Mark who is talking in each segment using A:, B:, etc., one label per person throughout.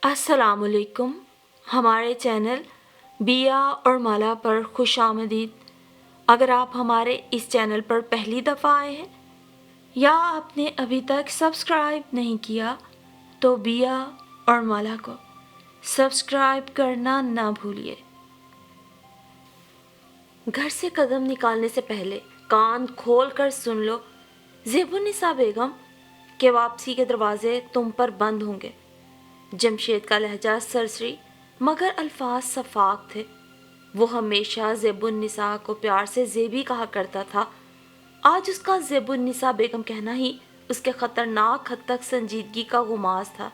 A: अस्सलाम वालेकुम। हमारे चैनल बिया और माला पर खुश आमदीद। अगर आप हमारे इस चैनल पर पहली दफ़ा आए हैं या आपने अभी तक सब्सक्राइब नहीं किया तो बिया और माला को सब्सक्राइब करना ना भूलिए। घर से कदम निकालने से पहले कान खोल कर सुन लो, ज़ेबुन्निसा बेगम के वापसी के दरवाजे तुम पर बंद होंगे। जमशेद का लहजा सरसरी मगर अल्फाज सफाक थे। वो हमेशा ज़ेबुन्निसा को प्यार से ज़ेबी कहा करता था। आज उसका ज़ेबुन्निसा बेगम कहना ही उसके खतरनाक हद तक संजीदगी का गुमाज था।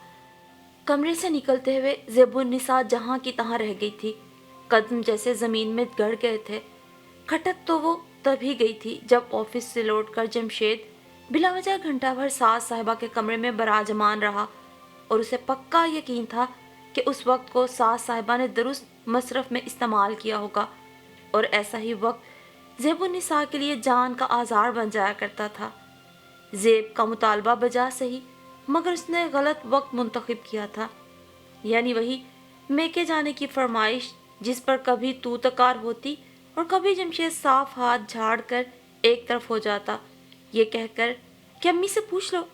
A: कमरे से निकलते हुए ज़ेबुन्निसा जहाँ की तहाँ रह गई थी। कदम जैसे ज़मीन में गड़ गए थे। खटक तो वो तभी गई थी जब ऑफिस से लौटकर जमशेद बिला वजह घंटा भर सास साहिबा के कमरे में बराजमान रहा और उसे पक्का यकीन था कि उस वक्त को सास साहिबा ने दुरुस्त मसरफ में इस्तेमाल किया होगा और ऐसा ही वक्त ज़ेबुन्निसा के लिए जान का आज़ार बन जाया करता था। ज़ेब का मुतालबा बजा सही मगर उसने गलत वक्त मुंतखब किया था, यानी वही मेके जाने की फरमाइश जिस पर कभी तू तकार होती और कभी जमशेद साफ हाथ झाड़ कर एक तरफ हो जाता, ये कहकर कि अम्मी से पूछ लो।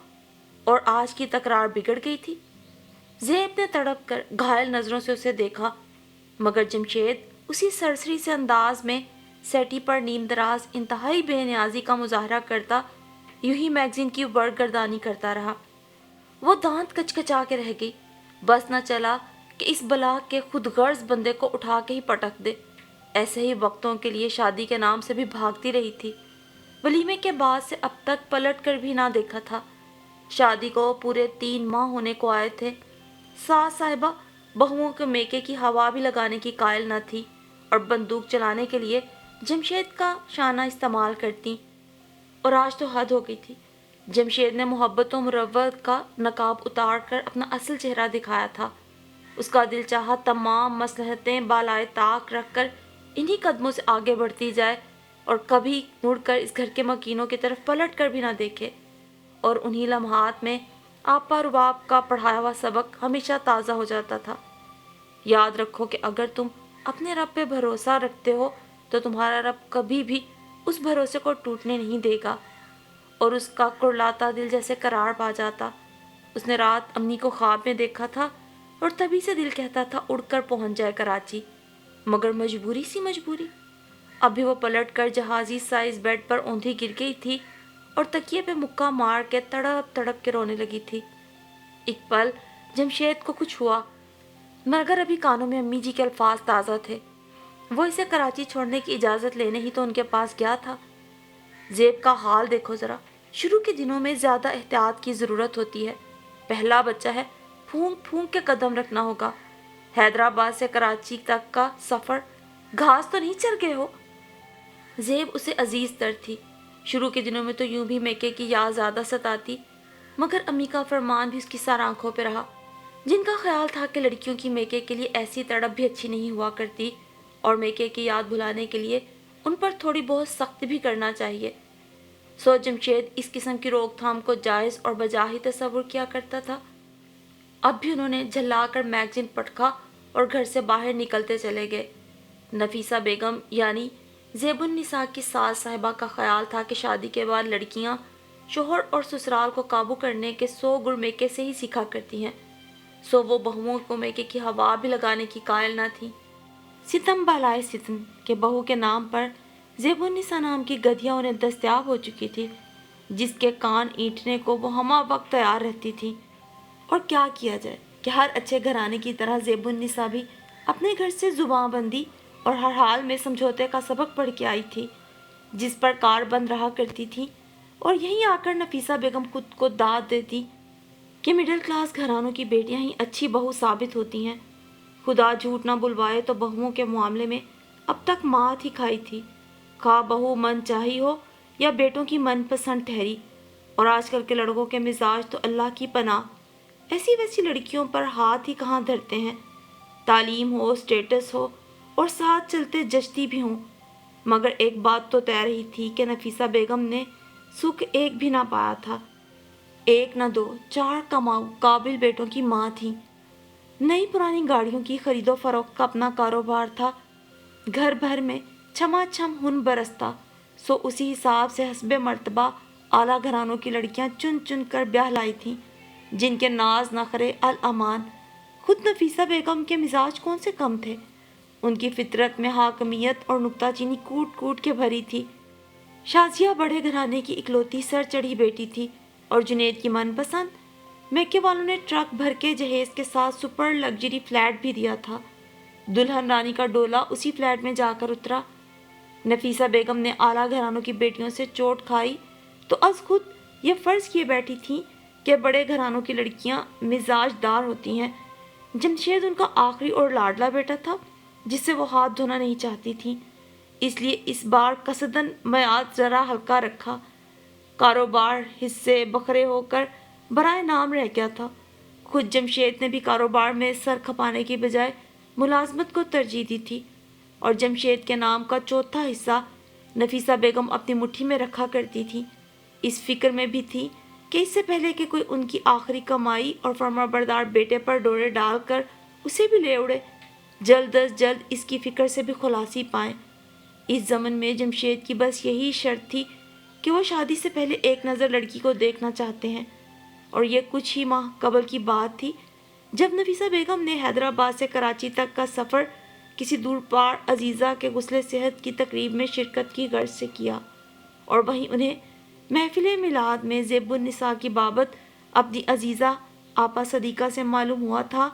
A: और आज की तकरार बिगड़ गई थी। ज़ेब ने तड़प कर घायल नज़रों से उसे देखा मगर जमशेद उसी सरसरी से अंदाज में सेटी पर नीमदराज इंतहाई बेनियाजी का मुजाहरा करता यूं ही मैगजीन की बरगर्दानी करता रहा। वो दांत कचकचा के रह गई। बस न चला कि इस बला के खुद गर्ज बंदे को उठा के ही पटक दे। ऐसे ही वक्तों के लिए शादी के नाम से भी भागती रही थी। वलीमे के बाद से अब तक पलट कर भी ना देखा था। शादी को पूरे 3 माह होने को आए थे। सास साहिबा बहुओं के मेके की हवा भी लगाने की कायल न थी और बंदूक चलाने के लिए जमशेद का शाना इस्तेमाल करती। और आज तो हद हो गई थी। जमशेद ने मोहब्बत और मुरव्वत का नकाब उतार कर अपना असल चेहरा दिखाया था। उसका दिल चाहा तमाम मसलहतें बालाए ताक रख कर इन्हीं कदमों से आगे बढ़ती जाए और कभी मुड़कर इस घर के मकीनों की तरफ पलट कर भी ना देखे। और उन्हीं लम्हात में आपा रुबाब का पढ़ाया हुआ सबक हमेशा ताज़ा हो जाता था। याद रखो कि अगर तुम अपने रब पे भरोसा रखते हो तो तुम्हारा रब कभी भी उस भरोसे को टूटने नहीं देगा। और उसका कुरलाता दिल जैसे करार पा जाता। उसने रात अम्मी को ख्वाब में देखा था और तभी से दिल कहता था उड़कर पहुंच जाए कराची, मगर मजबूरी सी मजबूरी। अभी वो पलट कर जहाजी साइज बेड पर औंधी गिर गई थी और तकिए पे मुक्का मार के तड़प तड़प के रोने लगी थी। एक पल जमशेद को कुछ हुआ मगर अभी कानों में अम्मी जी के अल्फाज ताज़ा थे। वो इसे कराची छोड़ने की इजाज़त लेने ही तो उनके पास गया था। ज़ेब का हाल देखो ज़रा। शुरू के दिनों में ज़्यादा एहतियात की ज़रूरत होती है। पहला बच्चा है, फूंक फूंक के कदम रखना होगा। हैदराबाद से कराची तक का सफ़र घास तो नहीं चल गए हो। ज़ेब उसे अजीज़ तर थी। शुरू के दिनों में तो यूं भी मेके की याद ज़्यादा सताती मगर अम्मी का फरमान भी उसकी सार आंखों पर रहा, जिनका ख्याल था कि लड़कियों की मेके के लिए ऐसी तड़प भी अच्छी नहीं हुआ करती और मेके की याद भुलाने के लिए उन पर थोड़ी बहुत सख्त भी करना चाहिए। सो जमशेद इस किस्म की रोकथाम को जायज़ और बजा ही तस्वुर किया करता था। अब भी उन्होंने झल्लाकर मैगजीन पटका और घर से बाहर निकलते चले गए। नफीसा बेगम यानी ज़ेबुन्निसा की सास साहिबा का ख्याल था कि शादी के बाद लड़कियां शोहर और ससुराल को काबू करने के 100 गुर मेके से ही सीखा करती हैं। सो वो बहुओं को मेके की हवा भी लगाने की कायल न थी। सितम बालाए सितम के बहू के नाम पर ज़ेबुन्निसा नाम की गधिया उन्हें दस्तयाब हो चुकी थी, जिसके कान ईंटने को वो हमा वक्त तैयार रहती थी। और क्या किया जाए कि हर अच्छे घराने की तरह ज़ेबुन्निसा भी अपने घर से ज़ुबानबंदी और हर हाल में समझौते का सबक पढ़ के आई थी, जिस पर कार बंद रहा करती थी। और यहीं आकर नफीसा बेगम खुद को दाद देती कि मिडिल क्लास घरानों की बेटियां ही अच्छी बहू साबित होती हैं। खुदा झूठ ना बुलवाए तो बहुओं के मामले में अब तक मात ही खाई थी, खा बहू मन चाही हो या बेटों की मनपसंद ठहरी। और आजकल के लड़कों के मिजाज तो अल्लाह की पनाह, ऐसी वैसी लड़कियों पर हाथ ही कहाँ धरते हैं। तालीम हो, स्टेटस हो और साथ चलते जचती भी हों। मगर एक बात तो तय रही थी कि नफीसा बेगम ने सुख एक भी ना पाया था। एक न दो 4 कमाऊ काबिल बेटों की माँ थी। नई पुरानी गाड़ियों की खरीदो फरोख्त का अपना कारोबार था। घर भर में छमाछम हुन बरसता, सो उसी हिसाब से हस्बे मर्तबा आला घरानों की लड़कियां चुन चुन कर ब्याह लाई थीं, जिनके नाज नखरे अल अमान। खुद नफीसा बेगम के मिजाज कौन से कम थे। उनकी फितरत में हाकमियत और नुक्ताचीनी कूट कूट के भरी थी। शाजिया बड़े घराने की इकलौती सर चढ़ी बेटी थी और जुनेद की मनपसंद। मैके वालों ने ट्रक भर के जहेज के साथ सुपर लग्जरी फ्लैट भी दिया था। दुल्हन रानी का डोला उसी फ्लैट में जाकर उतरा। नफीसा बेगम ने आला घरानों की बेटियों से चोट खाई तो अज खुद ये फर्ज किए बैठी थी कि बड़े घरानों की लड़कियां मिजाजदार होती हैं। जमशेद उनका आखिरी और लाडला बेटा था जिससे वो हाथ धोना नहीं चाहती थी, इसलिए इस बार कसदन मयाद जरा हल्का रखा। कारोबार हिस्से बखरे होकर बराए नाम रह गया था। खुद जमशेद ने भी कारोबार में सर खपाने की बजाय मुलाजमत को तरजीह दी थी और जमशेद के नाम का चौथा हिस्सा नफीसा बेगम अपनी मुट्ठी में रखा करती थी। इस फिक्र में भी थी कि इससे पहले कि कोई उनकी आखिरी कमाई और फर्माबरदार बेटे पर डोरे डालकर उसे भी ले उड़े, जल्द अज जल्द इसकी फिक्र से भी खुलासी पाएं। इस ज़मन में जमशेद की बस यही शर्त थी कि वो शादी से पहले एक नज़र लड़की को देखना चाहते हैं। और ये कुछ ही माह कबल की बात थी जब नफीसा बेगम ने हैदराबाद से कराची तक का सफ़र किसी दूर पार अजीज़ा के गुस्ले सेहत की तकरीब में शिरकत की गर्ज से किया और वहीं उन्हें महफिल मिलाद में ज़ेबुन्निसा की बाबत अपनी अजीज़ा आपा सदीका से मालूम हुआ था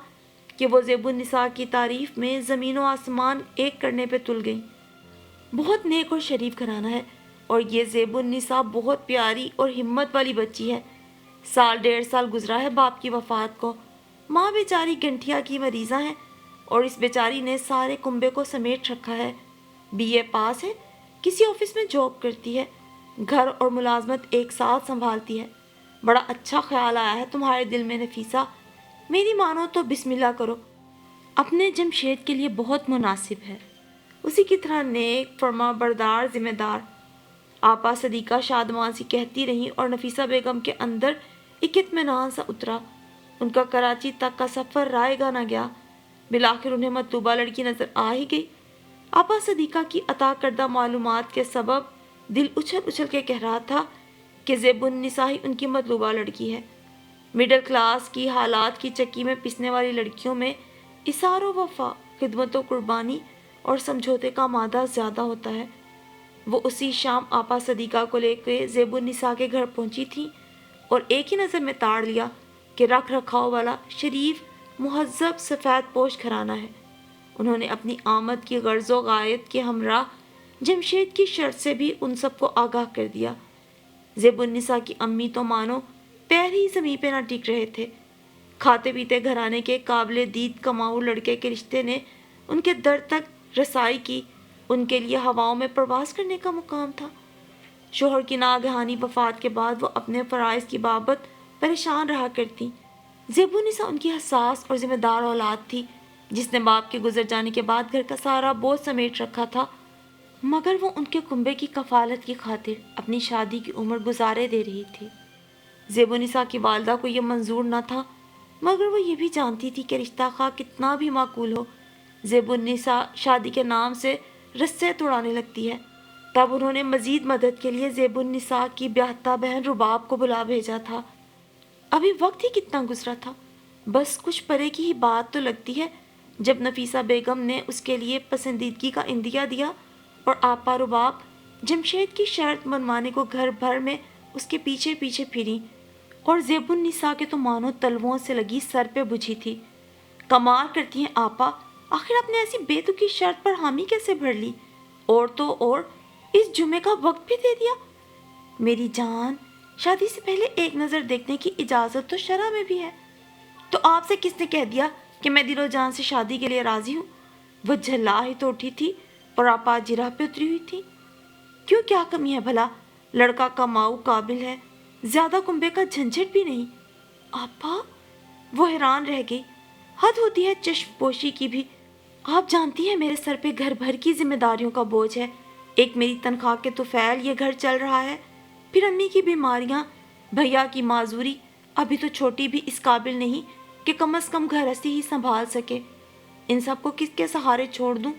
A: कि वो ज़ेबुन्निसा की तारीफ़ में ज़मीन व आसमान एक करने पे तुल गई। बहुत नेक और शरीफ घराना है और ये ज़ेबुन्निसा बहुत प्यारी और हिम्मत वाली बच्ची है। साल डेढ़ साल गुजरा है बाप की वफ़ात को। माँ बेचारी गंठिया की मरीज़ा है और इस बेचारी ने सारे कुंबे को समेट रखा है। बीए पास है, किसी ऑफिस में जॉब करती है, घर और मुलाजमत एक साथ संभालती है। बड़ा अच्छा ख्याल आया है तुम्हारे दिल में नफीसा, मेरी मानो तो बिस्मिल्लाह करो। अपने जमशेद के लिए बहुत मुनासिब है, उसी की तरह नेक फर्माबरदार जिम्मेदार। आपा सदीका शादमान सी कहती रहीं और नफीसा बेगम के अंदर एक इत्मीनान सा उतरा। उनका कराची तक का सफ़र रायगा न गया, बिलाखिर उन्हें मतलूबा लड़की नज़र आ ही गई। आपा सदीका की अता करदा मालूमात के सबब दिल उछल उछल के कह रहा था कि ज़ेबुन्निसा ही उनकी मतलूबा लड़की है। मिडिल क्लास की हालात की चक्की में पिसने वाली लड़कियों में इसारो वफा, खिदमत व कुर्बानी और समझौते का मादा ज़्यादा होता है। वो उसी शाम आपा सदीका को लेकर ज़ेबुन्निसा के घर पहुंची थी और एक ही नज़र में ताड़ लिया कि रख रखाव वाला शरीफ मुहज़्ज़ब सफ़ेद पोश घराना है। उन्होंने अपनी आमद की गर्ज़ो गायत के हमरा जमशेद की शर्त से भी उन सबको आगाह कर दिया। ज़ेबुन्निसा की अम्मी तो मानो पैर ही ज़मीन पे ना टिक रहे थे। खाते पीते घराने के काबिले दीद कमाऊ लड़के के रिश्ते ने उनके दर तक रसाई की, उनके लिए हवाओं में प्रवास करने का मुकाम था। शोहर की नागहानी वफ़ात के बाद वो अपने फ़राइज़ की बाबत परेशान रहा करती। ज़ेबुन्निसा उनकी हसास और ज़िम्मेदार औलाद थी जिसने बाप के गुजर जाने के बाद घर का सारा बोझ समेट रखा था, मगर वो उनके कुंबे की कफालत की खातिर अपनी शादी की उम्र गुजारे दे रही थी। ज़ेबुन्निसा की वालदा को यह मंजूर न था, मगर वो ये भी जानती थी कि रिश्ता खा कितना भी माकूल हो, ज़ेबुन्निसा शादी के नाम से रस्से तोड़ाने लगती है। तब उन्होंने मज़ीद मदद के लिए ज़ेबुन्निसा की ब्याहता बहन रुबाब को बुला भेजा था। अभी वक्त ही कितना गुजरा था, बस कुछ परे की ही बात तो लगती है जब नफीसा बेगम ने उसके लिए पसंदीदगी का इंदिया दिया और आपा रुबाब जमशेद की शर्त मनवाने को घर भर में उसके पीछे पीछे फिरी और ज़ेबुन्निसा के तो मानो तलवों से लगी सर पे बुझी थी। कमाल करती हैं आपा, आखिर आपने ऐसी बेतुकी शर्त पर हामी कैसे भर ली, और तो और इस जुमे का वक्त भी दे दिया। मेरी जान, शादी से पहले एक नज़र देखने की इजाज़त तो शरअ में भी है। तो आपसे किसने कह दिया कि मैं दिलो जान से शादी के लिए राज़ी हूँ। वह झल्ला ही तो उठी थी और आपा जिरा पे उतरी हुई थी। क्यों, क्या कमी है भला, लड़का कमाऊ काबिल है, ज़्यादा कुंबे का झंझट भी नहीं। आपा, वो हैरान रह गई। हद होती है चश्मपोशी की भी। आप जानती हैं मेरे सर पे घर भर की जिम्मेदारियों का बोझ है। एक मेरी तनख्वाह के तुफैल ये घर चल रहा है, फिर अम्मी की बीमारियाँ, भैया की माजूरी, अभी तो छोटी भी इस काबिल नहीं کہ कम से कम गृहस्थी ही संभाल सके। इन सब को किसके सहारे छोड़ दूं?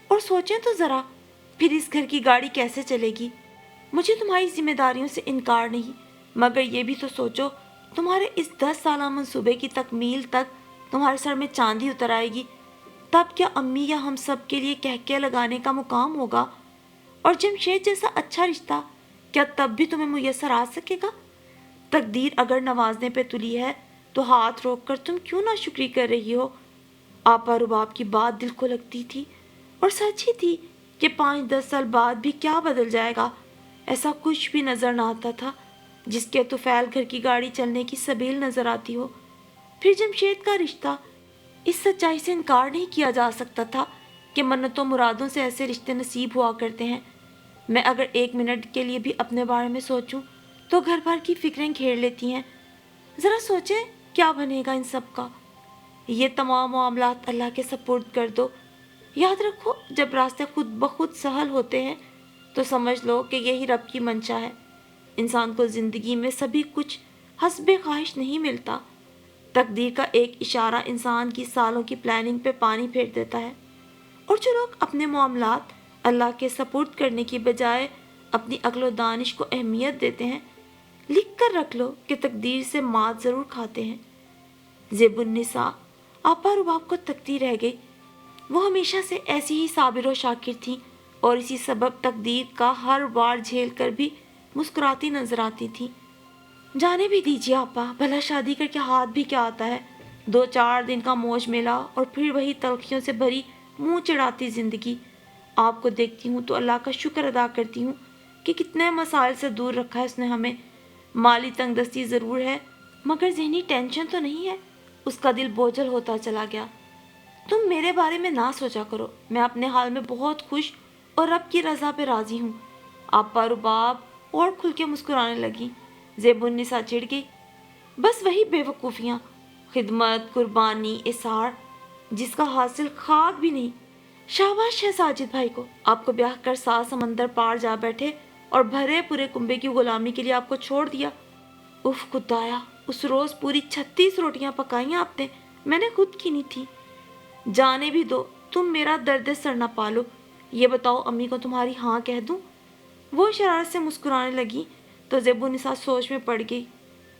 A: और सोचें तो ज़रा, फिर इस घर की गाड़ी कैसे चलेगी? मुझे तुम्हारी जिम्मेदारियों से इनकार नहीं, मगर ये भी तो सोचो, तुम्हारे इस 10 साला मंसूबे की तकमील तक तुम्हारे सर में चांदी उतर आएगी, तब क्या अम्मी या हम सब के लिए कहके लगाने का मुकाम होगा? और जमशेद जैसा अच्छा रिश्ता क्या तब भी तुम्हें मुयस्सर आ सकेगा? तकदीर अगर नवाजने पे तुली है तो हाथ रोक कर तुम क्यों ना शुक्री कर रही हो? आपा रुबाब की बात दिल को लगती थी और सच ही थी कि 5-10 साल बाद भी क्या बदल जाएगा, ऐसा कुछ भी नजर ना आता था जिसके तुफैल घर की गाड़ी चलने की सबील नजर आती हो। फिर जमशेद का रिश्ता, इस सच्चाई से इनकार नहीं किया जा सकता था कि मन्नतों मुरादों से ऐसे रिश्ते नसीब हुआ करते हैं। मैं अगर 1 मिनट के लिए भी अपने बारे में सोचूं तो घर भर की फिक्रें घेर लेती हैं। ज़रा सोचें क्या बनेगा इन सब का। ये तमाम मामलात अल्लाह के सपुर्द कर दो। याद रखो, जब रास्ते खुद ब खुद सहल होते हैं तो समझ लो कि यही रब की मंशा है। इंसान को ज़िंदगी में सभी कुछ हस्बे ख्वाहिश नहीं मिलता। तकदीर का एक इशारा इंसान की सालों की प्लानिंग पे पानी फेर देता है। और जो लोग अपने मामलात अल्लाह के सपुर्द करने की बजाय अपनी अक्ल दानिश को अहमियत देते हैं, लिख कर रख लो कि तकदीर से मात ज़रूर खाते हैं। ज़ेबुन्निसा आपा रुबाब को तकती रह गई। वो हमेशा से ऐसी ही साबिर व शाकिर थी और इसी सबब तकदीर का हर वार झेल कर भी मुस्कुराती नजर आती थी। जाने भी दीजिए आपा, भला शादी करके हाथ भी क्या आता है? 2-4 दिन का मौज मेला और फिर वही तलखियों से भरी मुंह चढ़ाती जिंदगी। आपको देखती हूँ तो अल्लाह का शुक्र अदा करती हूँ कि कितने मसाइल से दूर रखा है उसने हमें। माली तंगदस्ती ज़रूर है मगर जहनी टेंशन तो नहीं है। उसका दिल बोझल होता चला गया। तुम मेरे बारे में ना सोचा करो, मैं अपने हाल में बहुत खुश और रब की रज़ा पे राज़ी हूँ। आपा रुबाब और खुल के मुस्कुराने लगी। ज़ेबुन्निसा चिढ़ गई। बस वही बेवकूफ़ियाँ, खिदमत, कुर्बानी, इसार, जिसका हासिल खाक भी नहीं। शाबाश है साजिद भाई को, आपको ब्याह कर 7 समंदर पार जा बैठे और भरे पूरे कुंबे की गुलामी के लिए आपको छोड़ दिया। उफ खुदाया, उस रोज़ पूरी 36 रोटियां पकाई आपने, मैंने खुद की नहीं थी। जाने भी दो, तुम मेरा दर्द सर न पालो। ये बताओ अम्मी को तुम्हारी हाँ कह दूं? वो शरारत से मुस्कुराने लगी तो ज़ेबुन्निसा सोच में पड़ गई।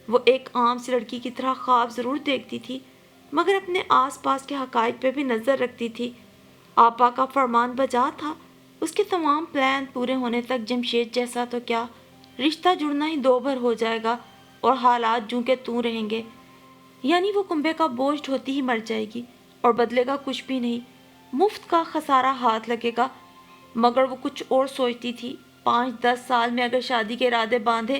A: वो एक आम सी लड़की की तरह ख्वाब ज़रूर देखती थी मगर अपने आसपास के हकाइक पे भी नज़र रखती थी। आपा का फरमान बजा था, उसके तमाम प्लान पूरे होने तक जमशेद जैसा तो क्या, रिश्ता जुड़ना ही 2 भर हो जाएगा और हालात जूं के तूं रहेंगे। यानी वो कुंबे का बोझ ढोती ही मर जाएगी और बदलेगा कुछ भी नहीं, मुफ्त का खसारा हाथ लगेगा। मगर वो कुछ और सोचती थी। 5-10 साल में अगर शादी के इरादे बांधे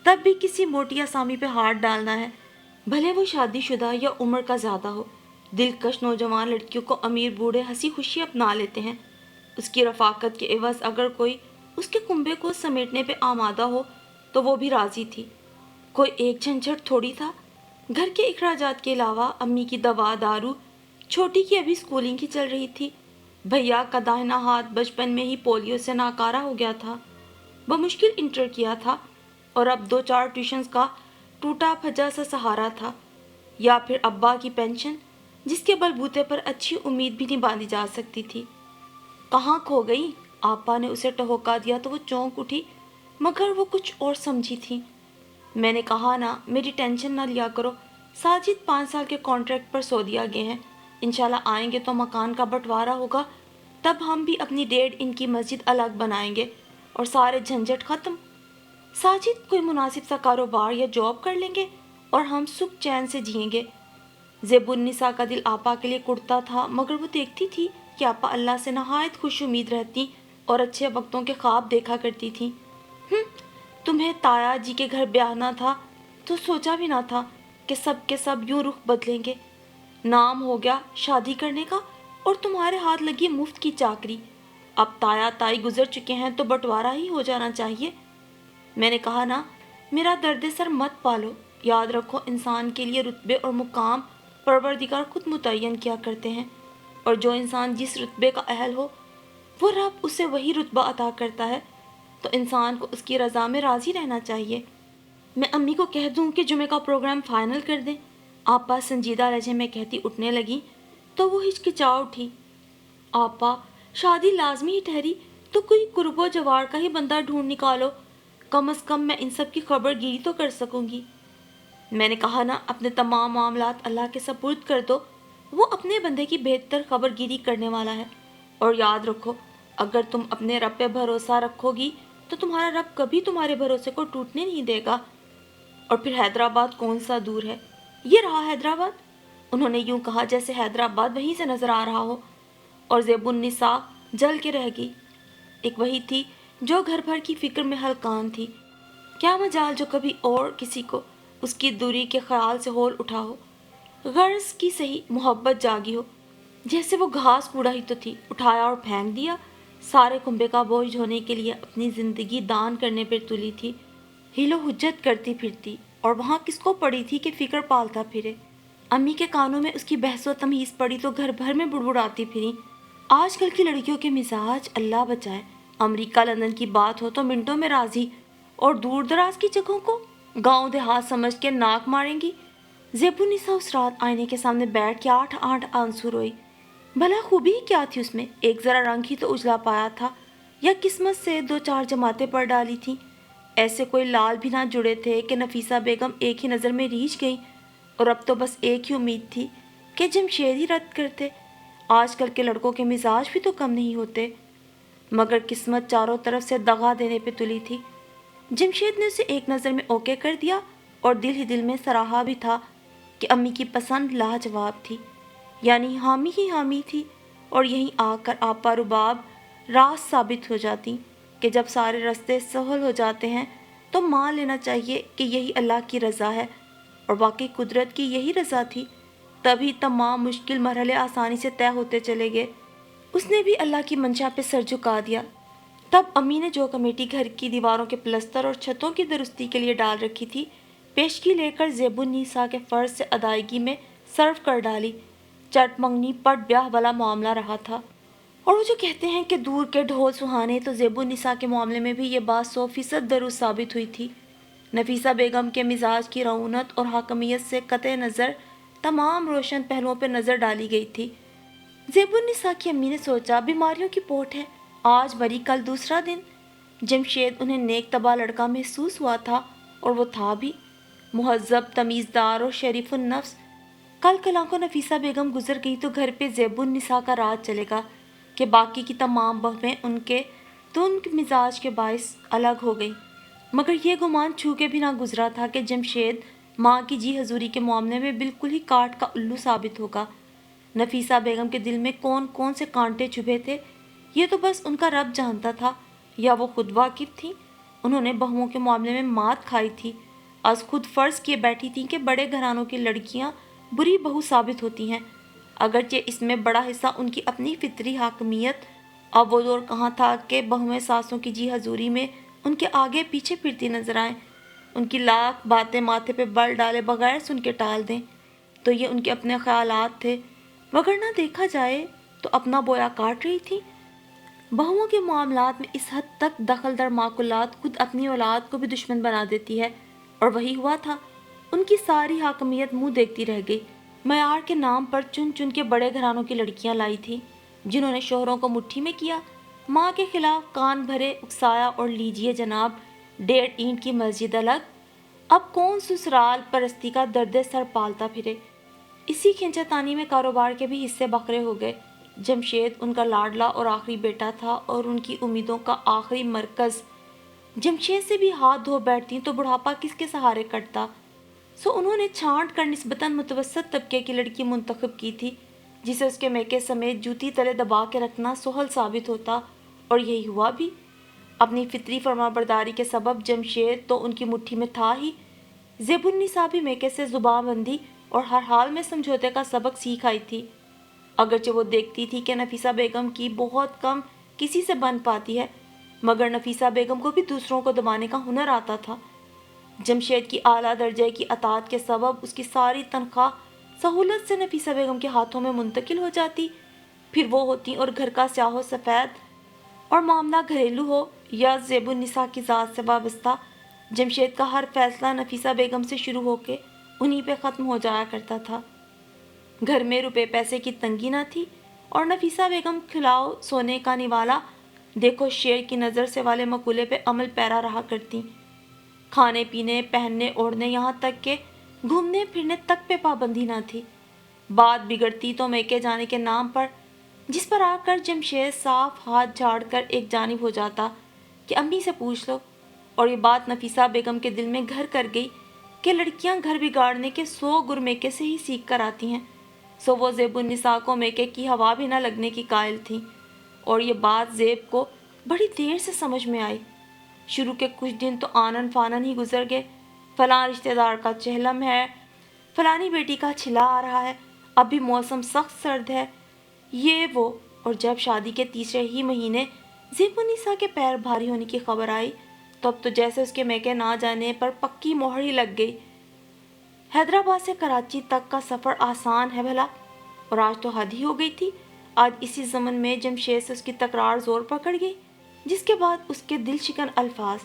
A: तब भी किसी मोटी आसामी पे हाथ डालना है, भले वो शादीशुदा या उम्र का ज़्यादा हो। दिलकश नौजवान लड़कियों को अमीर बूढ़े हंसी खुशी अपना लेते हैं। उसकी रफाकत के एवज अगर कोई उसके कुंबे को समेटने पे आमादा हो तो वो भी राज़ी थी। कोई एक झंझट थोड़ी था। घर के अखराजात के अलावा अम्मी की दवा दारू, छोटी की अभी स्कूलिंग ही चल रही थी। भैया का दाहिना हाथ बचपन में ही पोलियो से नाकारा हो गया था। बमुश्किल इंटर किया था और अब 2-4 ट्यूशन्स का टूटा फजा सा सहारा था, या फिर अब्बा की पेंशन जिसके बलबूते पर अच्छी उम्मीद भी नहीं बांधी जा सकती थी। कहाँ खो गई? आपा ने उसे टहोका दिया तो वो चौंक उठी, मगर वो कुछ और समझी थी। मैंने कहा ना, मेरी टेंशन ना लिया करो। साजिद 5 साल के कॉन्ट्रैक्ट पर सऊदीया गए हैं, इंशाल्लाह आएंगे तो मकान का बंटवारा होगा, तब हम भी अपनी 1.5 इंच की मस्जिद अलग बनाएंगे और सारे झंझट ख़त्म। साजिद कोई मुनासिब सा कारोबार या जॉब कर लेंगे और हम सुख चैन से जिएंगे। ज़ेबुन्निसा का दिल आपा के लिए कुड़ता था, मगर वो देखती थी कि आपा अल्लाह से नहायत खुश उम्मीद रहती और अच्छे वक्तों के ख्वाब देखा करती थी। तुम्हें ताया जी के घर ब्याहना था तो सोचा भी ना था कि सब के सब यूं रुख बदलेंगे। नाम हो गया शादी करने का और तुम्हारे हाथ लगी मुफ्त की चाकरी। अब ताया ताई गुजर चुके हैं तो बंटवारा ही हो जाना चाहिए। मैंने कहा ना, मेरा दर्द सर मत पालो। याद रखो, इंसान के लिए रुतबे और मुकाम परवरदिगार खुद मुतय्यन किया करते हैं और जो इंसान जिस रुतबे का अहल हो वो रब उसे वही रुतबा अता करता है, तो इंसान को उसकी रज़ा में राज़ी रहना चाहिए। मैं अम्मी को कह दूं कि जुमे का प्रोग्राम फाइनल कर दें। आपा संजीदा लहजे में कहती उठने लगी तो वो हिचकिचा उठी। आपा, शादी लाजमी ही ठहरी तो कोई कुर्बो जवार का ही बंदा ढूंढ निकालो, कम से कम मैं इन सब की खबरगिरी तो कर सकूंगी। मैंने कहा ना, अपने तमाम मामलात अल्लाह के सपुर्द कर दो, वो अपने बंदे की बेहतर खबरगिरी करने वाला है। और याद रखो, अगर तुम अपने रब पे भरोसा रखोगी तो तुम्हारा रब कभी तुम्हारे भरोसे को टूटने नहीं देगा। और फिर हैदराबाद कौन सा दूर है, ये रहा हैदराबाद। उन्होंने यूं कहा जैसे हैदराबाद वहीं से नजर आ रहा हो, और ज़ेबुन्निसा जल के रह गई। एक वही थी जो घर भर की फिक्र में हलकान थी। क्या मजाल जो कभी और किसी को उसकी दूरी के ख्याल से होल उठा हो, गर्ज की सही मोहब्बत जागी हो। जैसे वो घास कूड़ा ही तो थी, उठाया और फेंक दिया। सारे कुंबे का बोझ होने के लिए अपनी जिंदगी दान करने पर तुली थी, हिलो हुज्जत करती फिरती, और वहाँ किसको पड़ी थी कि फिक्र पालता फिरे। अम्मी के कानों में उसकी बहसो तमीज़ पड़ी तो घर भर में बुड़बुड़ाती फिरी। आजकल की लड़कियों के मिजाज अल्लाह बचाए, अमेरिका लंदन की बात हो तो मिनटों में राजी, और दूर दराज की जगहों को गांव देहात समझ के नाक मारेंगी। ज़ेबुन्निसा उस रात आईने के सामने बैठ के 8-8 आंसू रोई। भला खूबी ही क्या थी उसमें, एक ज़रा रंग ही तो उजला पाया था, या किस्मत से 2-4 जमातें पढ़ डाली थीं। ऐसे कोई लाल भी ना जुड़े थे कि नफीसा बेगम एक ही नज़र में रीझ गई, और अब तो बस एक ही उम्मीद थी कि जमशेद ही रद्द करते। आजकल के लड़कों के मिजाज भी तो कम नहीं होते, मगर किस्मत चारों तरफ से दगा देने पे तुली थी। जमशेद ने उसे एक नज़र में ओके कर दिया, और दिल ही दिल में सराहा भी था कि अम्मी की पसंद लाजवाब थी, यानी हामी ही हामी थी। और यहीं आकर आपा रुबाब राज साबित हो जाती कि जब सारे रास्ते सहल हो जाते हैं तो मान लेना चाहिए कि यही अल्लाह की रज़ा है, और वाकई कुदरत की यही रज़ा थी। तभी तमाम मुश्किल मरहले आसानी से तय होते चले गए। उसने भी अल्लाह की मंशा पे सर झुका दिया। तब अम्मी ने जो कमेटी घर की दीवारों के प्लस्तर और छतों की दुरुस्ती के लिए डाल रखी थी, पेशगी लेकर ज़ेबुन्निसा के फ़र्ज से अदायगी में सर्व कर डाली। चट मंगनी पट ब्याह वाला मामला रहा था। और वो जो कहते हैं कि दूर के ढोल सुहाने, तो ज़ेबुन्निसा के मामले में भी ये बात 100% दुरुस्त साबित हुई थी। नफीसा बेगम के मिजाज की रऊनत और हाकमियत से कतई नज़र तमाम रोशन पहलुओं पर नज़र डाली गई थी। ज़ेबुन्निसा की अम्मी ने सोचा, बीमारियों की पोट है, आज मरी कल दूसरा दिन। जमशेद उन्हें नेक तबा लड़का महसूस हुआ था, और वो था भी मुहज़्ज़ब, तमीज़दार और शरीफुन नफ्स। कल कला को नफीसा बेगम गुजर गई तो घर पे ज़ेबुन्निसा का राज चलेगा कि बाकी की तमाम बहुएं उनके तुंद मिजाज के बायस अलग हो गई। मगर यह गुमान छू के भी ना गुजरा था कि जमशेद माँ की जी हजूरी के मामले में बिल्कुल ही काट का उल्लू साबित होगा। नफीसा बेगम के दिल में कौन कौन से कांटे चुभे थे, ये तो बस उनका रब जानता था, या वो खुद वाकिफ थी। उन्होंने बहुओं के मामले में मात खाई थी, आज खुद फर्ज किए बैठी थी कि बड़े घरानों की लड़कियां बुरी बहू साबित होती हैं, अगरचे इसमें बड़ा हिस्सा उनकी अपनी फितरी हाकमियत। अब वो दौर कहाँ था कि बहुएं सासों की जी हजूरी में उनके आगे पीछे फिरती नजर आएं, उनकी लाख बातें माथे पे बल डाले बगैर सुन के टाल दें। तो ये उनके अपने ख्यालात थे, वगरना देखा जाए तो अपना बोया काट रही थी। बहुओं के मामलात में इस हद तक दखल दर माकुलात खुद अपनी औलाद को भी दुश्मन बना देती है, और वही हुआ था। उनकी सारी हाकमियत मुंह देखती रह गई। मयार के नाम पर चुन चुन के बड़े घरानों की लड़कियां लाई थी, जिन्होंने शोहरों को मुट्ठी में किया, माँ के खिलाफ कान भरे उकसाया, और लीजिए जनाब 1.5 ईंट की मस्जिद अलग। अब कौन ससुराल परस्ती का दर्द सर पालता फिरे। इसी खींचातानी में कारोबार के भी हिस्से बकरे हो गए। जमशेद उनका लाडला और आखिरी बेटा था, और उनकी उम्मीदों का आखिरी मरकज। जमशेद से भी हाथ धो बैठती तो बुढ़ापा किसके सहारे कटता। सो उन्होंने छांट कर निस्बतन मुतवसत तबके की लड़की मुंतखब की थी, जिसे उसके मैके समेत जूती तले दबा के रखना सोहल साबित होता, और यही हुआ भी। अपनी फितरी फरमाबरदारी के सबब जमशेद तो उनकी मुट्ठी में था ही। ज़ेबुन्निसा भी मैके से जुबानबंदी और हर हाल में समझौते का सबक सीख आई थी। अगरचे वो देखती थी कि नफीसा बेगम की बहुत कम किसी से बन पाती है, मगर नफीसा बेगम को भी दूसरों को दबाने का हुनर आता था। जमशेद की आला दर्जे की अतात के सबब उसकी सारी तनख्वाह सहूलत से नफीसा बेगम के हाथों में मुंतकिल हो जाती। फिर वो होती और घर का स्याहो सफ़ेद, और मामला घरेलू हो या ज़ेबुन्निसा की ज़ात से वाबस्ता, जमशेद का हर फैसला नफीसा बेगम से शुरू होके उन्हीं पे ख़त्म हो जाया करता था। घर में रुपए पैसे की तंगी न थी और नफीसा बेगम खिलाओ सोने का निवाला देखो शेर की नज़र से वाले मकूले पे अमल पैरा रहा करती। खाने पीने पहनने ओढ़ने यहाँ तक के घूमने फिरने तक पे पाबंदी न थी। बात बिगड़ती तो मैके जाने के नाम पर, जिस पर आकर जमशेद साफ हाथ झाड़ कर एक जानिब हो जाता कि अम्मी से पूछ लो। और ये बात नफीसा बेगम के दिल में घर कर गई कि लड़कियां घर बिगाड़ने के 100 गुर मैके से ही सीख कर आती हैं। सो वो ज़ेबुन्निसा को मैके की हवा भी न लगने की कायल थी। और ये बात ज़ेब को बड़ी देर से समझ में आई। शुरू के कुछ दिन तो आनन फानन ही गुजर गए। फलां रिश्तेदार का चहलम है, फलानी बेटी का छिला आ रहा है, अभी मौसम सख्त सर्द है, ये वो। और जब शादी के तीसरे ही महीने ज़ेबुन्निसा के पैर भारी होने की खबर आई तो अब तो जैसे उसके मैके ना जाने पर पक्की मोहर ही लग गई। हैदराबाद से कराची तक का सफ़र आसान है भला, और आज तो हद ही हो गई थी। आज इसी ज़मन में जमशेद से उसकी तकरार ज़ोर पकड़ गई, जिसके बाद उसके दिल शिकन अल्फाज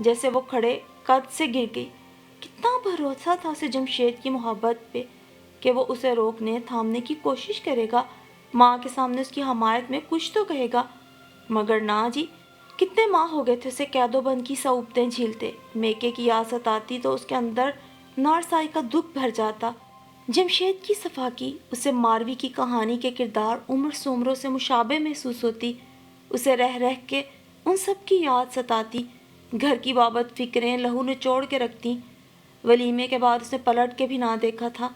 A: जैसे वो खड़े कद से गिर गई। कितना भरोसा था उसे जमशेद की मोहब्बत पे कि वो उसे रोकने थामने की कोशिश करेगा, माँ के सामने उसकी हमायत में कुछ तो कहेगा। मगर ना जी, कितने माह हो गए थे उसे कैदोबंद की सऊबतें झीलते। मैके की याद सताती तो उसके अंदर नारसाई का दुख भर जाता। जमशेद की सफाकी, उसे मारवी की कहानी के किरदार उम्र सोमरों से मुशाबे महसूस होती। उसे रह रह के उन सब की याद सताती। घर की बाबत फिक्रें लहू निचोड़ के रखती। वलीमे के बाद उसने पलट के भी ना देखा था।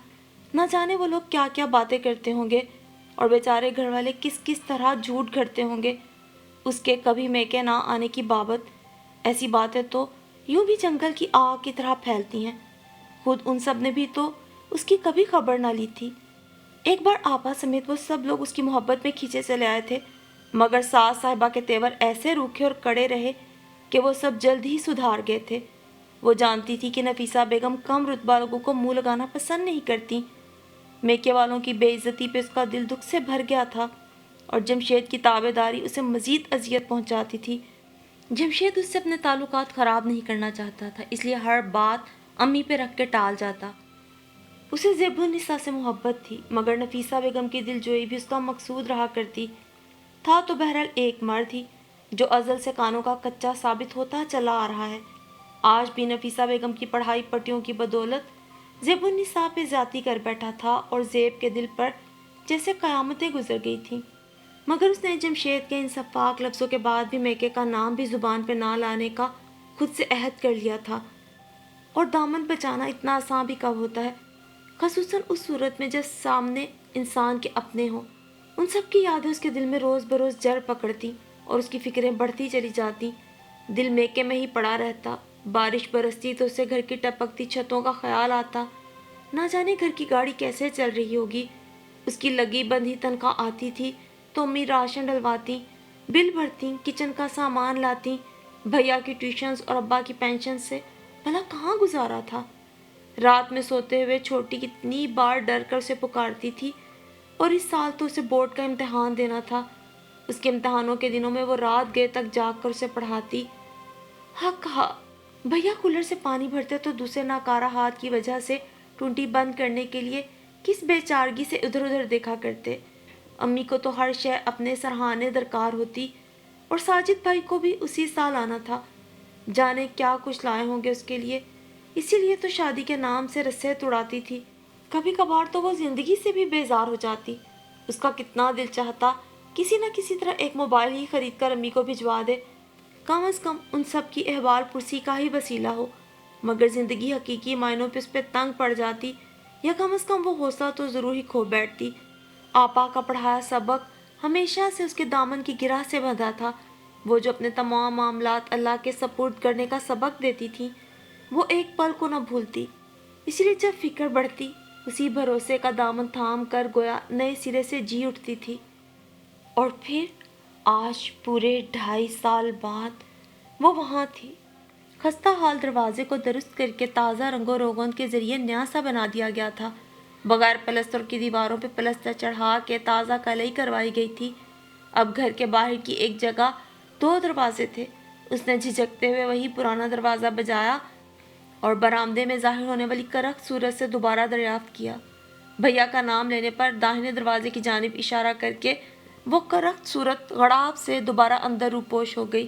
A: न जाने वो लोग क्या क्या बातें करते होंगे और बेचारे घर वाले किस किस तरह झूठ घड़ते होंगे उसके कभी मैके ना आने की बाबत। ऐसी बातें तो यूं भी जंगल की आग की तरह फैलती हैं। खुद उन सब ने भी तो उसकी कभी खबर ना ली थी। एक बार आपा समेत वो सब लोग उसकी मोहब्बत में खींचे चले आए थे, मगर सास साहिबा के तेवर ऐसे रूखे और कड़े रहे कि वो सब जल्द ही सुधार गए थे। वो जानती थी कि नफीसा बेगम कम रुतबा लोगों को मुंह लगाना पसंद नहीं करती। मैके वालों की बेइज्जती पे उसका दिल दुख से भर गया था और जमशेद की ताबेदारी उसे मज़ीद अजियत पहुंचाती थी। जमशेद उससे अपने ताल्लुकात ख़राब नहीं करना चाहता था, इसलिए हर बात अम्मी पे रख के टाल जाता। उसे ज़ेबुन्निसा से मोहब्बत थी, मगर नफीसा बेगम की दिलजोई भी उसका मकसूद रहा करती। था तो बहरहाल एक मर्द ही जो अज़ल से कानों का कच्चा साबित होता चला आ रहा है। आज भी नफीसा बेगम की पढ़ाई पट्टियों की बदौलत ज़ेबुन्निसा पे ज़्यादती कर बैठा था और ज़ेब के दिल पर जैसे क़यामतें गुजर गई थीं। मगर उसने जमशेद के इन सफाक लफ्ज़ों के बाद भी मैके का नाम भी ज़ुबान पे ना लाने का खुद से अहद कर लिया था। और दामन बचाना इतना आसान भी कब होता है, ख़ुसूसन उस सूरत में जब सामने इंसान के अपने हों। उन सब की यादें उसके दिल में रोज़ बरोज़ जड़ पकड़ती और उसकी फ़िक्रें बढ़ती चली जाती। दिल मैके में ही पड़ा रहता। बारिश बरसती तो उसे घर की टपकती छतों का ख्याल आता। ना जाने घर की गाड़ी कैसे चल रही होगी। उसकी लगी बंधी तनख्वाह आती थी तो अम्मी राशन डलवाती, बिल भरती, किचन का सामान लाती। भैया की ट्यूशन्स और अब्बा की पेंशन से भला कहाँ गुजारा था। रात में सोते हुए छोटी कितनी बार डर कर उसे पुकारती थी। और इस साल तो उसे बोर्ड का इम्तिहान देना था। उसके इम्तिहानों के दिनों में वो रात गए तक जाग कर उसे पढ़ाती। हाँ कहा, भैया कूलर से पानी भरते तो दूसरे नाकारा हाथ की वजह से टूटी बंद करने के लिए किस बेचारगी से इधर उधर देखा करते। अम्मी को तो हर शय अपने सरहाने दरकार होती और साजिद भाई को भी उसी साल आना था। जाने क्या कुछ लाए होंगे उसके लिए, इसीलिए तो शादी के नाम से रस्से तुड़ाती थी। कभी कभार तो वो ज़िंदगी से भी बेजार हो जाती। उसका कितना दिल चाहता किसी न किसी तरह एक मोबाइल ही खरीद कर अम्मी को भिजवा दे, कम अज़ कम उन सब की अहवाल पुरसी का ही वसीला हो। मगर ज़िंदगी हकीकी मायनों पे उस पर तंग पड़ जाती, या कम अज़ कम वो हौसला तो ज़रूर ही खो बैठती। आपा का पढ़ाया सबक हमेशा से उसके दामन की गिरह से बंधा था। वो जो अपने तमाम मामलात अल्लाह के सपुर्द करने का सबक देती थी, वो एक पल को न भूलती। इसलिए जब फिक्र बढ़ती, उसी भरोसे का दामन थाम कर गोया नए सिरे से जी उठती थी। और फिर आज पूरे 2.5 साल बाद वो वहाँ थी। खस्ता हाल दरवाजे को दुरुस्त करके ताज़ा रंगो रोगन के ज़रिए नया सा बना दिया गया था। बगैर पलस्तर की दीवारों पे पलस्तर चढ़ा के ताज़ा कलई करवाई गई थी। अब घर के बाहर की एक जगह 2 दरवाजे थे। उसने झिझकते हुए वही पुराना दरवाज़ा बजाया। اور برآمدے میں ظاہر ہونے والی کرخت صورت سے دوبارہ دریافت کیا۔ بھیا کا نام لینے پر داہنے دروازے کی جانب اشارہ کر کے وہ کرخت صورت غڑاب سے دوبارہ اندر روپوش ہو گئی۔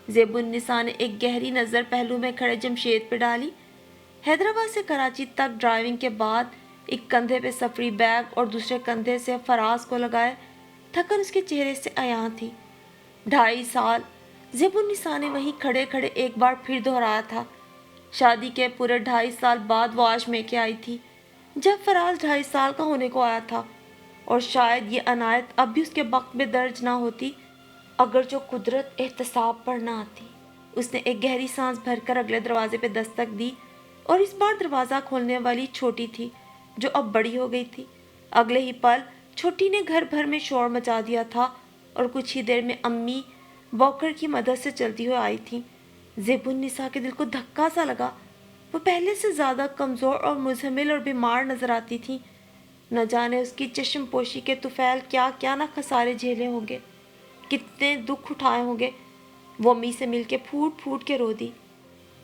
A: زیب النساء نے ایک گہری نظر پہلو میں کھڑے جمشید پہ ڈالی۔ حیدرآباد سے کراچی تک ڈرائیونگ کے بعد ایک کندھے پہ سفری بیگ اور دوسرے کندھے سے فراز کو لگائے تھکن اس کے چہرے سے عیاں تھی۔ 2.5 سال زیب النساء نے وہیں کھڑے کھڑے ایک بار پھر دہرایا تھا۔ شادی کے پورے 2.5 سال بعد وہ آج میکے آئی تھی، جب فراز 2.5 سال کا ہونے کو آیا تھا، اور شاید یہ عنایت اب بھی اس کے وقت میں درج نہ ہوتی اگر جو قدرت احتساب پر نہ آتی۔ اس نے ایک گہری سانس بھر کر اگلے دروازے پہ دستک دی، اور اس بار دروازہ کھولنے والی چھوٹی تھی جو اب بڑی ہو گئی تھی۔ اگلے ہی پل چھوٹی نے گھر بھر میں شور مچا دیا تھا، اور کچھ ہی دیر میں امی واکر کی مدد سے چلتی ہوئی آئی تھیں۔ زیب النساء کے دل کو دھکا سا لگا۔ وہ پہلے سے زیادہ کمزور اور مزمل اور بیمار نظر آتی تھیں۔ نہ جانے اس کی چشم پوشی کے طفیل کیا کیا نہ خسارے جھیلے ہوں گے، کتنے دکھ اٹھائے ہوں گے۔ وہ امی سے مل کے پھوٹ پھوٹ کے رو دی۔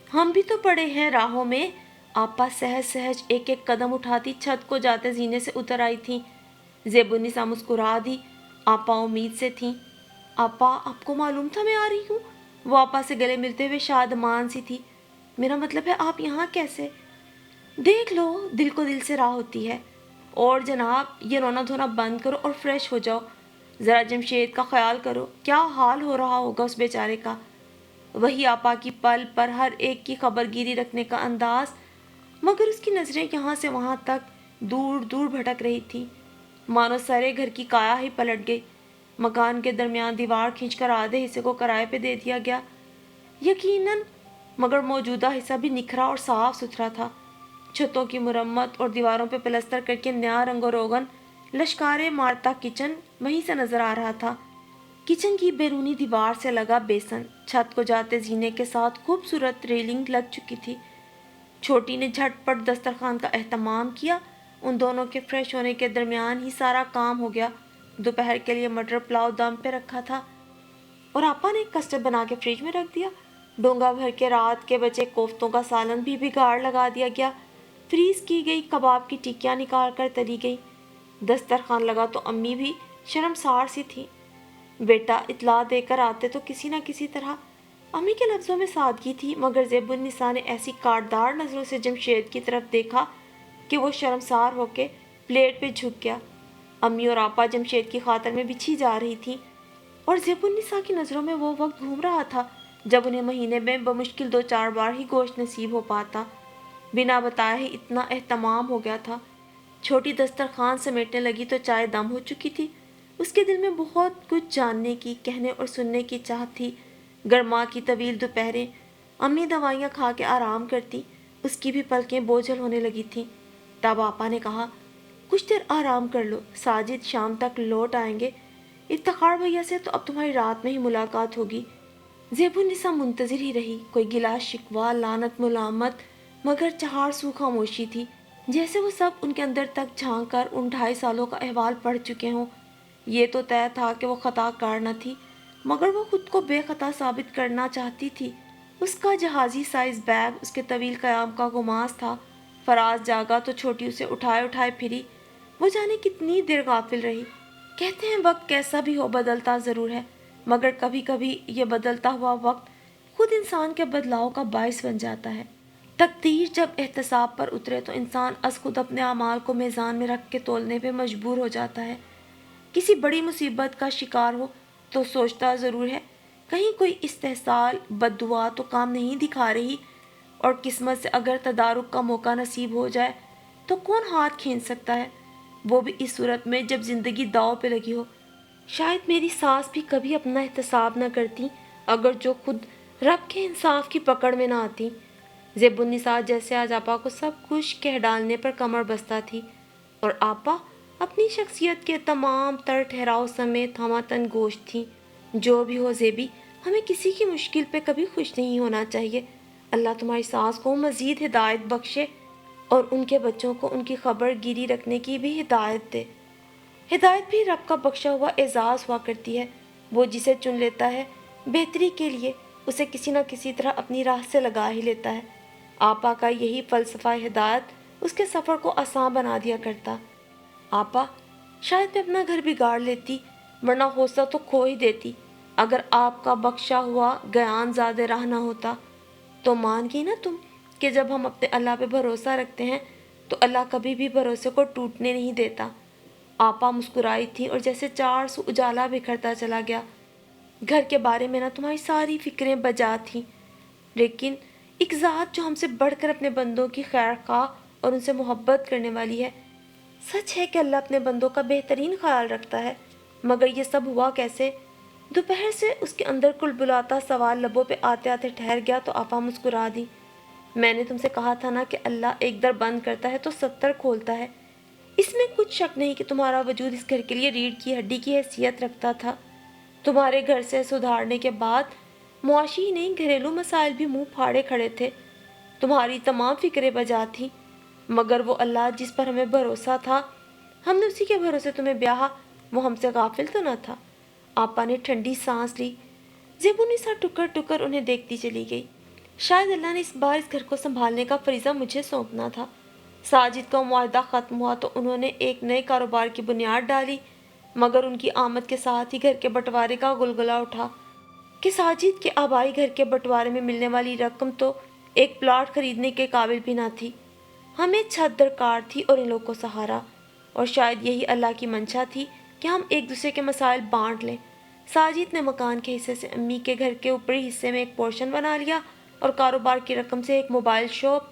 A: ہم بھی تو پڑے ہیں راہوں میں۔ آپا سہج سہج ایک ایک قدم اٹھاتی چھت کو جاتے زینے سے اتر آئی تھیں۔ زیب النساء مسکرا دی۔ آپا امید سے تھیں۔ آپا آپ کو معلوم تھا میں آ رہی ہوں؟ وہ آپا سے گلے ملتے ہوئے شادمان سی تھی۔ میرا مطلب ہے آپ یہاں کیسے؟ دیکھ لو، دل کو دل سے راہ ہوتی ہے۔ اور جناب یہ رونا دھونا بند کرو اور فریش ہو جاؤ۔ ذرا جمشید کا خیال کرو، کیا حال ہو رہا ہوگا اس بیچارے کا۔ وہی آپا کی پل پر ہر ایک کی خبر گیری رکھنے کا انداز، مگر اس کی نظریں یہاں سے وہاں تک دور دور بھٹک رہی تھی، مانو سارے گھر کی کایا ہی پلٹ گئی۔ مکان کے درمیان دیوار کھینچ کر آدھے حصے کو کرائے پہ دے دیا گیا، یقیناً، مگر موجودہ حصہ بھی نکھرا اور صاف ستھرا تھا۔ چھتوں کی مرمت اور دیواروں پہ پلستر کر کے نیا رنگ و روغن لشکارے مارتا کچن وہیں سے نظر آ رہا تھا۔ کچن کی بیرونی دیوار سے لگا بیسن چھت کو جاتے زینے کے ساتھ خوبصورت ریلنگ لگ چکی تھی۔ چھوٹی نے جھٹ پٹ دسترخوان کا اہتمام کیا۔ ان دونوں کے فریش ہونے کے درمیان ہی سارا کام ہو گیا۔ دوپہر کے لیے مٹر پلاؤ دم پہ رکھا تھا، اور آپا نے کسٹرڈ بنا کے فریج میں رکھ دیا۔ ڈونگا بھر کے رات کے بچے کوفتوں کا سالن بھی بگاڑ لگا دیا گیا۔ فریز کی گئی کباب کی ٹکیاں نکال کر تلی گئی۔ دسترخوان لگا تو امی بھی شرمسار سی تھی۔ بیٹا اطلاع دے کر آتے تو کسی نہ کسی طرح۔ امی کے لفظوں میں سادگی تھی، مگر زیب النساء نے ایسی کاٹدار نظروں سے جمشید کی طرف دیکھا کہ وہ شرمسار ہو کے پلیٹ پہ جھک گیا۔ امی اور آپا جمشید کی خاطر میں بچھی جا رہی تھیں، اور زیب النساء کی نظروں میں وہ وقت گھوم رہا تھا جب انہیں مہینے میں بمشکل 2-4 بار ہی گوشت نصیب ہو پاتا۔ بنا بتائے ہی اتنا اہتمام ہو گیا تھا۔ چھوٹی دسترخوان سمیٹنے لگی تو چائے دم ہو چکی تھی۔ اس کے دل میں بہت کچھ جاننے کی، کہنے اور سننے کی چاہت تھی۔ گرما کی طویل دوپہریں، امی دوائیاں کھا کے آرام کرتی، اس کی بھی پلکیں بوجھل ہونے لگی تھیں۔ تب آپا نے کہا، کچھ دیر آرام کر لو، ساجد شام تک لوٹ آئیں گے۔ افتخار بھیا سے تو اب تمہاری رات میں ہی ملاقات ہوگی۔ زیب النساء منتظر ہی رہی، کوئی گلا شکوہ، لعنت ملامت، مگر چہار سو خاموشی تھی، جیسے وہ سب ان کے اندر تک جھانک کر ان 2.5 سالوں کا احوال پڑھ چکے ہوں۔ یہ تو طے تھا کہ وہ خطا کار نہ تھی، مگر وہ خود کو بے خطا ثابت کرنا چاہتی تھی۔ اس کا جہازی سائز بیگ اس کے طویل قیام کا گماس تھا۔ فراز جاگا تو چھوٹی اسے اٹھائے اٹھائے پھری۔ وہ جانے کتنی دیر غافل رہی۔ کہتے ہیں وقت کیسا بھی ہو بدلتا ضرور ہے، مگر کبھی کبھی یہ بدلتا ہوا وقت خود انسان کے بدلاؤ کا باعث بن جاتا ہے۔ تقدیر جب احتساب پر اترے تو انسان از خود اپنے اعمال کو میزان میں رکھ کے تولنے پہ مجبور ہو جاتا ہے۔ کسی بڑی مصیبت کا شکار ہو تو سوچتا ضرور ہے کہیں کوئی استحصال بد دعا تو کام نہیں دکھا رہی، اور قسمت سے اگر تدارک کا موقع نصیب ہو جائے تو کون ہاتھ کھینچ سکتا ہے، وہ بھی اس صورت میں جب زندگی داؤ پہ لگی ہو۔ شاید میری ساس بھی کبھی اپنا احتساب نہ کرتی اگر جو خود رب کے انصاف کی پکڑ میں نہ آتی۔ زیب النساء جیسے آج آپا کو سب کچھ کہہ ڈالنے پر کمر بستہ تھی، اور آپا اپنی شخصیت کے تمام تر ٹھہراؤ سمیت ہمہ گوش تھی۔ جو بھی ہو زیبی، ہمیں کسی کی مشکل پہ کبھی خوش نہیں ہونا چاہیے۔ اللہ تمہاری ساس کو مزید ہدایت بخشے، اور ان کے بچوں کو ان کی خبر گیری رکھنے کی بھی ہدایت دے۔ ہدایت بھی رب کا بخشا ہوا اعزاز ہوا کرتی ہے۔ وہ جسے چن لیتا ہے بہتری کے لیے، اسے کسی نہ کسی طرح اپنی راہ سے لگا ہی لیتا ہے۔ آپا کا یہی فلسفہ ہدایت اس کے سفر کو آسان بنا دیا کرتا۔ آپا، شاید میں اپنا گھر بگاڑ لیتی، ورنہ حوصلہ تو کھو ہی دیتی اگر آپ کا بخشا ہوا گیان زیادہ راہ نہ ہوتا۔ تو مان گئی نا تم کہ جب ہم اپنے اللہ پہ بھروسہ رکھتے ہیں تو اللہ کبھی بھی بھروسے کو ٹوٹنے نہیں دیتا۔ آپا مسکرائی تھی اور جیسے 400 اجالا بکھرتا چلا گیا۔ گھر کے بارے میں نہ تمہاری ساری فکریں بجا تھیں، لیکن ایک ذات جو ہم سے بڑھ کر اپنے بندوں کی خیر خواہ اور ان سے محبت کرنے والی ہے۔ سچ ہے کہ اللہ اپنے بندوں کا بہترین خیال رکھتا ہے، مگر یہ سب ہوا کیسے؟ دوپہر سے اس کے اندر کل بلاتا سوال لبوں پہ آتے آتے ٹھہر گیا تو آپا مسکرا دی۔ میں نے تم سے کہا تھا نا کہ اللہ ایک در بند کرتا ہے تو 70 کھولتا ہے۔ اس میں کچھ شک نہیں کہ تمہارا وجود اس گھر کے لیے ریڑھ کی ہڈی کی حیثیت رکھتا تھا۔ تمہارے گھر سے سدھارنے کے بعد معاشی ہی نہیں گھریلو مسائل بھی منہ پھاڑے کھڑے تھے۔ تمہاری تمام فکریں بجا تھیں، مگر وہ اللہ جس پر ہمیں بھروسہ تھا، ہم نے اسی کے بھروسے تمہیں بیاہا، وہ ہم سے غافل تو نہ تھا۔ آپا نے ٹھنڈی سانس لی۔ زیبونسا ٹکر ٹکر انہیں دیکھتی چلی گئی۔ شاید اللہ نے اس بار اس گھر کو سنبھالنے کا فریضہ مجھے سونپنا تھا۔ ساجد کا معاہدہ ختم ہوا تو انہوں نے ایک نئے کاروبار کی بنیاد ڈالی، مگر ان کی آمد کے ساتھ ہی گھر کے بٹوارے کا گلگلہ اٹھا کہ ساجد کے آبائی گھر کے بٹوارے میں ملنے والی رقم تو ایک پلاٹ خریدنے کے قابل بھی نہ تھی۔ ہمیں چھت درکار تھی اور ان لوگوں کو سہارا، اور شاید یہی اللہ کی منشا تھی کہ ہم ایک دوسرے کے مسائل بانٹ لیں۔ ساجد نے مکان کے حصے سے امی کے گھر کے اوپری حصے میں ایک پورشن بنا لیا اور کاروبار کی رقم سے ایک موبائل شاپ۔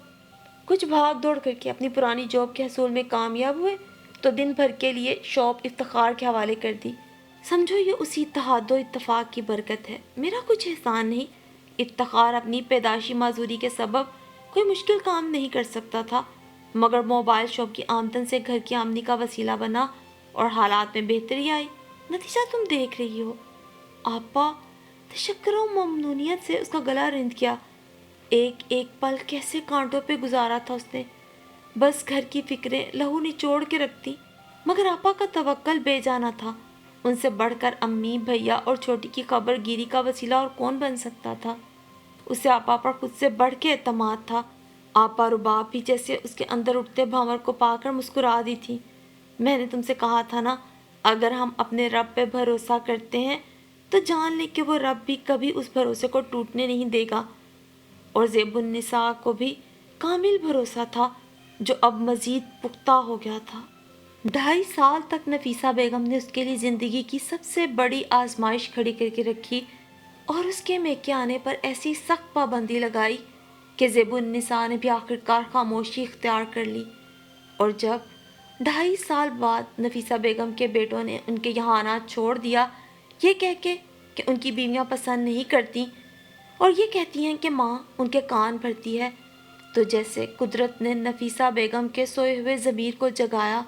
A: کچھ بھاگ دوڑ کر کے اپنی پرانی جاب کے حصول میں کامیاب ہوئے تو دن بھر کے لیے شاپ افتخار کے حوالے کر دی۔ سمجھو یہ اسی اتحاد و اتفاق کی برکت ہے، میرا کچھ احسان نہیں۔ افتخار اپنی پیدائشی معذوری کے سبب کوئی مشکل کام نہیں کر سکتا تھا، مگر موبائل شاپ کی آمدن سے گھر کی آمدنی کا وسیلہ بنا اور حالات میں بہتری آئی۔ نتیجہ تم دیکھ رہی ہو۔ آپا تشکر و ممنونیت سے اس کا گلا رند کیا۔ ایک ایک پل کیسے کانٹوں پہ گزارا تھا اس نے، بس گھر کی فکریں لہو نچوڑ کے رکھتی، مگر آپا کا توکل بے جانا تھا۔ ان سے بڑھ کر امی، بھیا اور چھوٹی کی خبر گیری کا وسیلہ اور کون بن سکتا تھا؟ اسے آپا پر خود سے بڑھ کے اعتماد تھا۔ آپا رباب بھی جیسے اس کے اندر اٹھتے بھنور کو پا کر مسکرا دی تھی۔ میں نے تم سے کہا تھا نا، اگر ہم اپنے رب پہ بھروسہ کرتے ہیں تو جان لیں کہ وہ رب بھی کبھی اس بھروسے کو ٹوٹنے نہیں دے گا۔ اور زیب النساء کو بھی کامل بھروسہ تھا، جو اب مزید پختہ ہو گیا تھا۔ 2.5 سال تک نفیسہ بیگم نے اس کے لیے زندگی کی سب سے بڑی آزمائش کھڑی کر کے رکھی اور اس کے میکے آنے پر ایسی سخت پابندی لگائی کہ زیب النساء نے بھی آخرکار خاموشی اختیار کر لی۔ اور جب 2.5 سال بعد نفیسہ بیگم کے بیٹوں نے ان کے یہاں آنا چھوڑ دیا، یہ کہہ کے کہ ان کی بیویاں پسند نہیں کرتی اور یہ کہتی ہیں کہ ماں ان کے کان بھرتی ہے، تو جیسے قدرت نے نفیسہ بیگم کے سوئے ہوئے ضمیر کو جگایا،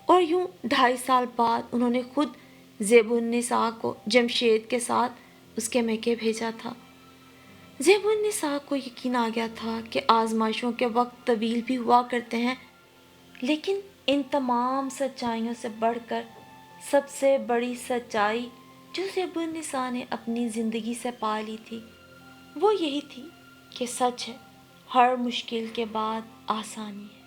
A: اور یوں 2.5 سال بعد انہوں نے خود زیب النساء کو جمشید کے ساتھ اس کے میکے بھیجا تھا۔ زیب النساء کو یقین آ گیا تھا کہ آزمائشوں کے وقت طویل بھی ہوا کرتے ہیں، لیکن ان تمام سچائیوں سے بڑھ کر سب سے بڑی سچائی جو زیب النساء نے اپنی زندگی سے پا لی تھی، وہ یہی تھی کہ سچ ہے، ہر مشکل کے بعد آسانی ہے۔